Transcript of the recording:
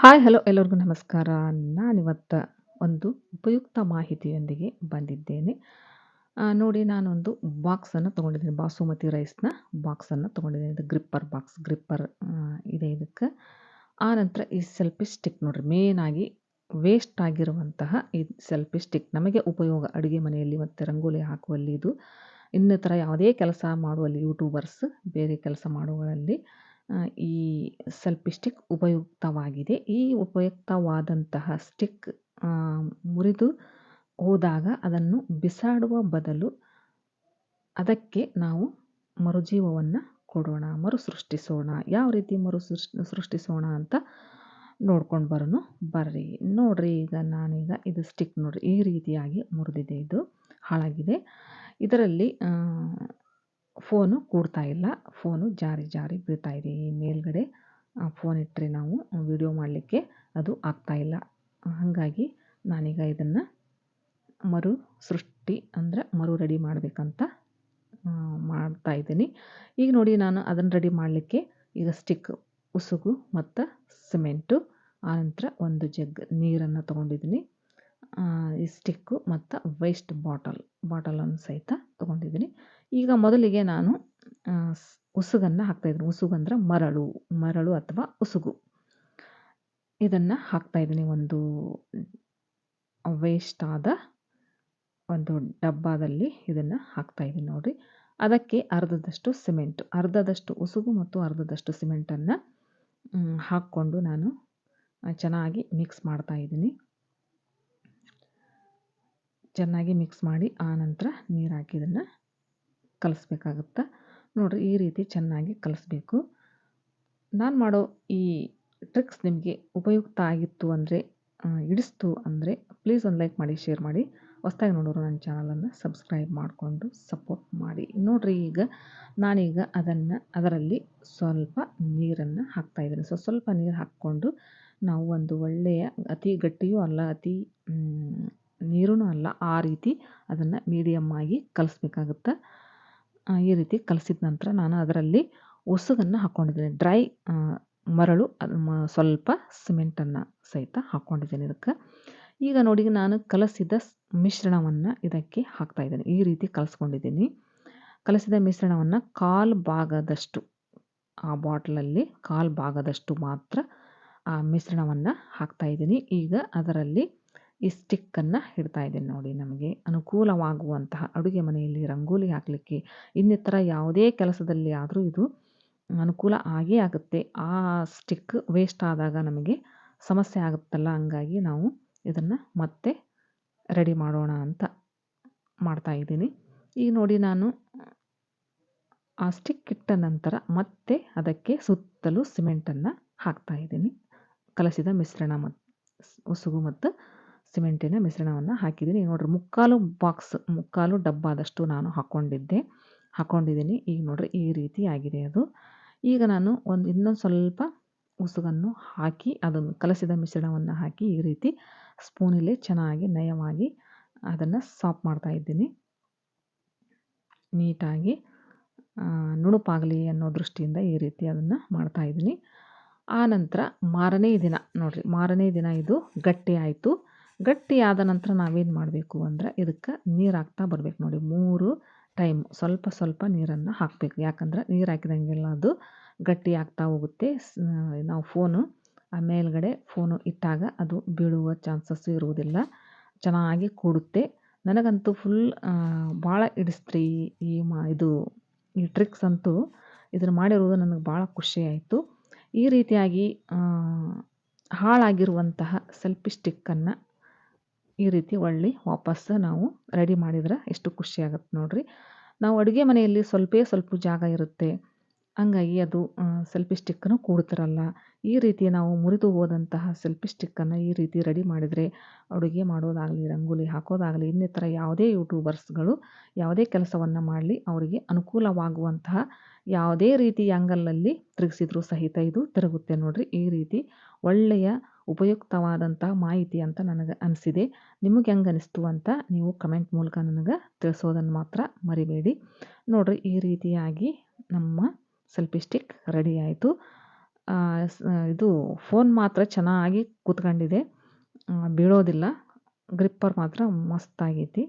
Hi hello ಎಲ್ಲರಿಗೂ ನಮಸ್ಕಾರ. ನಾನಿವತ್ತು ಒಂದು ಉಪಯುಕ್ತ ಮಾಹಿತಿಯೊಂದಿಗೆ ಬಂದಿದ್ದೇನೆ. ನೋಡಿ ನಾನೊಂದು ಬಾಕ್ಸನ್ನು ತೊಗೊಂಡಿದ್ದೀನಿ. ಬಾಸುಮತಿ ರೈಸ್‌ನ ಬಾಕ್ಸನ್ನು ತೊಗೊಂಡಿದ್ದೀನಿ. ಇದು ಗ್ರಿಪ್ಪರ್ ಇದೆ ಇದಕ್ಕೆ. ಆನಂತರ ಈ ಸೆಲ್ಫಿ ಸ್ಟಿಕ್ ನೋಡಿರಿ, ಮೇಯ್ನಾಗಿ ವೇಸ್ಟ್ ಆಗಿರುವಂತಹ ಈ ಸೆಲ್ಫಿ ಸ್ಟಿಕ್ ನಮಗೆ ಉಪಯೋಗ ಅಡುಗೆ ಮನೆಯಲ್ಲಿ ಮತ್ತು ರಂಗೋಲಿ ಹಾಕುವಲ್ಲಿ, ಇದು ಇನ್ನಿತರ ಯಾವುದೇ ಕೆಲಸ ಮಾಡುವಲ್ಲಿ, ಯೂಟ್ಯೂಬರ್ಸ್ ಬೇರೆ ಕೆಲಸ ಮಾಡುವಲ್ಲಿ ಈ ಸೆಲ್ಫಿ ಸ್ಟಿಕ್ ಉಪಯುಕ್ತವಾಗಿದೆ. ಈ ಉಪಯುಕ್ತವಾದಂತಹ ಸ್ಟಿಕ್ ಮುರಿದು ಹೋದಾಗ ಅದನ್ನು ಬಿಸಾಡುವ ಬದಲು ಅದಕ್ಕೆ ನಾವು ಮರುಜೀವವನ್ನು ಕೊಡೋಣ, ಮರುಸೃಷ್ಟಿಸೋಣ. ಯಾವ ರೀತಿ ಸೃಷ್ಟಿಸೋಣ ಅಂತ ನೋಡ್ಕೊಂಡು ಬರೋಣ ಬರ್ರಿ. ನೋಡ್ರಿ, ಈಗ ನಾನೀಗ ಇದು ಸ್ಟಿಕ್ ನೋಡ್ರಿ ಈ ರೀತಿಯಾಗಿ ಮುರಿದಿದೆ, ಇದು ಹಾಳಾಗಿದೆ. ಇದರಲ್ಲಿ ಫೋನು ಕೂಡ್ತಾ ಇಲ್ಲ, ಫೋನು ಜಾರಿ ಜಾರಿ ಬೀಳ್ತಾ ಇದೆ. ಈ ಮೇಲ್ಗಡೆ ಫೋನ್ ಇಟ್ಟರೆ ನಾವು ವಿಡಿಯೋ ಮಾಡಲಿಕ್ಕೆ ಅದು ಆಗ್ತಾ ಇಲ್ಲ. ಹಾಗಾಗಿ ನಾನೀಗ ಇದನ್ನು ಮರು ಸೃಷ್ಟಿ ಅಂದರೆ ಮರು ರೆಡಿ ಮಾಡಬೇಕಂತ ಮಾಡ್ತಾ ಇದ್ದೀನಿ. ಈಗ ನೋಡಿ, ನಾನು ಅದನ್ನು ರೆಡಿ ಮಾಡಲಿಕ್ಕೆ ಈಗ ಸ್ಟಿಕ್, ಉಸುಗು ಮತ್ತು ಸಿಮೆಂಟು, ಆನಂತರ ಒಂದು ಜಗ್ ನೀರನ್ನು ತೊಗೊಂಡಿದ್ದೀನಿ. ಈ ಸ್ಟಿಕ್ಕು ಮತ್ತು ವೇಸ್ಟ್ ಬಾಟಲನ್ನು ಸಹಿತ ತೊಗೊಂಡಿದ್ದೀನಿ. ಈಗ ಮೊದಲಿಗೆ ನಾನು ಉಸುಗನ್ನು ಹಾಕ್ತಾಯಿದ್ದೀನಿ. ಉಸುಗು ಅಂದರೆ ಮರಳು ಅಥವಾ ಉಸುಗು, ಇದನ್ನು ಹಾಕ್ತಾಯಿದ್ದೀನಿ. ಒಂದು ವೇಸ್ಟ್ ಆದ ಒಂದು ಡಬ್ಬದಲ್ಲಿ ಇದನ್ನು ಹಾಕ್ತಾಯಿದ್ದೀನಿ ನೋಡಿರಿ. ಅದಕ್ಕೆ ಅರ್ಧದಷ್ಟು ಉಸುಗು ಮತ್ತು ಅರ್ಧದಷ್ಟು ಸಿಮೆಂಟನ್ನು ಹಾಕ್ಕೊಂಡು ನಾನು ಚೆನ್ನಾಗಿ ಮಿಕ್ಸ್ ಮಾಡ್ತಾಯಿದ್ದೀನಿ. ಚೆನ್ನಾಗಿ ಮಿಕ್ಸ್ ಮಾಡಿ ಆನಂತರ ನೀರು ಹಾಕಿ ಇದನ್ನು ಕಲಿಸ್ಬೇಕಾಗುತ್ತೆ. ನೋಡಿರಿ, ಈ ರೀತಿ ಚೆನ್ನಾಗಿ ಕಲಿಸ್ಬೇಕು. ನಾನು ಮಾಡೋ ಈ ಟ್ರಿಕ್ಸ್ ನಿಮಗೆ ಉಪಯುಕ್ತ ಆಗಿತ್ತು ಅಂದರೆ, ಹಿಡಿಸ್ತು ಅಂದರೆ ಪ್ಲೀಸ್ ಒಂದು ಲೈಕ್ ಮಾಡಿ, ಶೇರ್ ಮಾಡಿ. ಹೊಸ್ದಾಗಿ ನೋಡೋರು ನನ್ನ ಚಾನಲನ್ನು ಸಬ್ಸ್ಕ್ರೈಬ್ ಮಾಡಿಕೊಂಡು ಸಪೋರ್ಟ್ ಮಾಡಿ. ನೋಡಿರಿ, ಈಗ ನಾನೀಗ ಅದರಲ್ಲಿ ಸ್ವಲ್ಪ ನೀರನ್ನು ಹಾಕ್ತಾಯಿದ್ದೀನಿ. ಸ್ವಲ್ಪ ನೀರು ಹಾಕ್ಕೊಂಡು ನಾವು ಒಂದು ಒಳ್ಳೆಯ, ಅತಿ ಗಟ್ಟಿಯೂ ಅಲ್ಲ ಅತಿ ನೀರೂ ಅಲ್ಲ, ಆ ರೀತಿ ಅದನ್ನು ಮೀಡಿಯಮ್ ಆಗಿ ಕಲಿಸ್ಬೇಕಾಗುತ್ತೆ. ಈ ರೀತಿ ಕಲಸಿದ ನಂತರ ನಾನು ಅದರಲ್ಲಿ ಉಸುಗನ್ನು ಹಾಕ್ಕೊಂಡಿದ್ದೀನಿ. ಡ್ರೈ ಮರಳು, ಸ್ವಲ್ಪ ಸಿಮೆಂಟನ್ನು ಸಹಿತ ಹಾಕ್ಕೊಂಡಿದ್ದೀನಿ ಇದಕ್ಕೆ. ಈಗ ನೋಡಿ, ನಾನು ಕಲಸಿದ ಮಿಶ್ರಣವನ್ನು ಇದಕ್ಕೆ ಹಾಕ್ತಾಯಿದ್ದೀನಿ. ಈ ರೀತಿ ಕಲಿಸ್ಕೊಂಡಿದ್ದೀನಿ. ಕಲಸಿದ ಮಿಶ್ರಣವನ್ನು ಕಾಲು ಭಾಗದಷ್ಟು, ಆ ಬಾಟ್ಲಲ್ಲಿ ಕಾಲು ಭಾಗದಷ್ಟು ಮಾತ್ರ ಆ ಮಿಶ್ರಣವನ್ನು ಹಾಕ್ತಾಯಿದ್ದೀನಿ. ಈಗ ಅದರಲ್ಲಿ ಈ ಸ್ಟಿಕ್ಕನ್ನು ಇಡ್ತಾಯಿದ್ದೀನಿ. ನೋಡಿ, ನಮಗೆ ಅನುಕೂಲವಾಗುವಂತಹ ಅಡುಗೆ ಮನೆಯಲ್ಲಿ ರಂಗೋಲಿ ಹಾಕಲಿಕ್ಕೆ, ಇನ್ನಿತರ ಯಾವುದೇ ಕೆಲಸದಲ್ಲಿ ಆದರೂ ಇದು ಅನುಕೂಲ ಆಗೇ ಆಗುತ್ತೆ. ಆ ಸ್ಟಿಕ್ ವೇಸ್ಟ್ ಆದಾಗ ನಮಗೆ ಸಮಸ್ಯೆ ಆಗುತ್ತಲ್ಲ, ಹಂಗಾಗಿ ನಾವು ಇದನ್ನು ಮತ್ತೆ ರೆಡಿ ಮಾಡೋಣ ಅಂತ ಮಾಡ್ತಾಯಿದ್ದೀನಿ. ಈಗ ನೋಡಿ, ನಾನು ಆ ಸ್ಟಿಕ್ ಇಟ್ಟ ನಂತರ ಮತ್ತೆ ಅದಕ್ಕೆ ಸುತ್ತಲೂ ಸಿಮೆಂಟನ್ನು ಹಾಕ್ತಾಯಿದ್ದೀನಿ. ಕಲಸಿದ ಮಿಶ್ರಣ ಉಸುಗು ಮತ್ತು ಸಿಮೆಂಟಿನ ಮಿಶ್ರಣವನ್ನು ಹಾಕಿದ್ದೀನಿ. ನೋಡಿರಿ, ಮುಕ್ಕಾಲು ಡಬ್ಬಾದಷ್ಟು ನಾನು ಹಾಕ್ಕೊಂಡಿದ್ದೀನಿ. ಈಗ ನೋಡಿರಿ, ಈ ರೀತಿ ಆಗಿದೆ ಅದು. ಈಗ ನಾನು ಇನ್ನೊಂದು ಸ್ವಲ್ಪ ಉಸುಗನ್ನು ಹಾಕಿ, ಅದನ್ನು ಕಲಸಿದ ಮಿಶ್ರಣವನ್ನು ಹಾಕಿ ಈ ರೀತಿ ಸ್ಪೂನಲ್ಲಿ ಚೆನ್ನಾಗಿ ನಯವಾಗಿ ಅದನ್ನು ಸಾಫ್ಟ್ ಮಾಡ್ತಾಯಿದ್ದೀನಿ. ನೀಟಾಗಿ ನುಣುಪಾಗಲಿ ಅನ್ನೋ ದೃಷ್ಟಿಯಿಂದ ಈ ರೀತಿ ಅದನ್ನು ಮಾಡ್ತಾಯಿದ್ದೀನಿ. ಆನಂತರ ಮಾರನೇ ದಿನ ಇದು ಗಟ್ಟಿ ಆಯಿತು. ಗಟ್ಟಿ ಆದ ನಂತರ ನಾವೇನು ಮಾಡಬೇಕು ಅಂದರೆ, ಇದಕ್ಕೆ ನೀರು ಹಾಕ್ತಾ ಬರಬೇಕು. ನೋಡಿ, 3 ಟೈಮ್ ಸ್ವಲ್ಪ ನೀರನ್ನು ಹಾಕಬೇಕು. ಯಾಕಂದ್ರೆ ನೀರು ಹಾಕಿದಂಗೆಲ್ಲ ಅದು ಗಟ್ಟಿ ಆಗ್ತಾ ಹೋಗುತ್ತೆ. ನಾವು ಮೇಲ್ಗಡೆ ಫೋನು ಇಟ್ಟಾಗ ಅದು ಬೀಳುವ ಚಾನ್ಸಸ್ ಇರುವುದಿಲ್ಲ, ಚೆನ್ನಾಗಿ ಕೂಡುತ್ತೆ. ನನಗಂತೂ ಫುಲ್ ಭಾಳ ಹಿಡಿಸ್ತ್ರಿ ಈ ಟ್ರಿಕ್ಸ್ ಅಂತೂ. ಇದನ್ನು ಮಾಡಿರುವುದು ನನಗೆ ಭಾಳ ಖುಷಿ ಆಯಿತು. ಈ ರೀತಿಯಾಗಿ ಹಾಳಾಗಿರುವಂತಹ ಸೆಲ್ಫಿ ಸ್ಟಿಕ್ಕನ್ನು ಈ ರೀತಿ ವಾಪಸ್ಸು ನಾವು ರೆಡಿ ಮಾಡಿದ್ರೆ ಎಷ್ಟು ಖುಷಿ ಆಗುತ್ತೆ ನೋಡಿರಿ. ನಾವು ಅಡುಗೆ ಮನೆಯಲ್ಲಿ ಸ್ವಲ್ಪ ಜಾಗ ಇರುತ್ತೆ, ಹಂಗಾಗಿ ಅದು ಸೆಲ್ಫಿ ಸ್ಟಿಕ್ಕನ್ನು ಕೂಡ್ತಿರಲ್ಲ. ಈ ರೀತಿ ನಾವು ಮುರಿದು ಹೋದಂತಹ ಸೆಲ್ಫಿ ಸ್ಟಿಕ್ಕನ್ನು ಈ ರೀತಿ ರೆಡಿ ಮಾಡಿದರೆ ಅಡುಗೆ ಮಾಡೋದಾಗಲಿ, ರಂಗೋಲಿ ಹಾಕೋದಾಗಲಿ, ಇನ್ನಿತರ ಯಾವುದೇ ಯೂಟ್ಯೂಬರ್ಸ್ಗಳು ಯಾವುದೇ ಕೆಲಸವನ್ನು ಮಾಡಲಿ, ಅವರಿಗೆ ಅನುಕೂಲವಾಗುವಂತಹ ಯಾವುದೇ ರೀತಿ ಆ್ಯಂಗಲಲ್ಲಿ ತಿರುಗಿಸಿದ್ರೂ ಸಹಿತ ಇದು ತಿರುಗುತ್ತೆ ನೋಡಿರಿ. ಈ ರೀತಿ ಒಳ್ಳೆಯ ಉಪಯುಕ್ತವಾದಂತಹ ಮಾಹಿತಿ ಅಂತ ನನಗೆ ಅನಿಸಿದೆ. ನಿಮಗೆ ಹೆಂಗೆ ಅನಿಸ್ತು ಅಂತ ನೀವು ಕಮೆಂಟ್ ಮೂಲಕ ನನಗೆ ತಿಳಿಸೋದನ್ನು ಮಾತ್ರ ಮರಿಬೇಡಿ. ನೋಡಿರಿ, ಈ ರೀತಿಯಾಗಿ ನಮ್ಮ ಸೆಲ್ಫಿ ಸ್ಟಿಕ್ ರೆಡಿ ಆಯಿತು. ಇದು ಫೋನ್ ಮಾತ್ರ ಚೆನ್ನಾಗಿ ಕೂತ್ಕೊಂಡಿದೆ. ಬೀಳೋದಿಲ್ಲ. ಗ್ರಿಪ್ಪರ್ ಮಾತ್ರ ಮಸ್ತಾಗೈತಿ.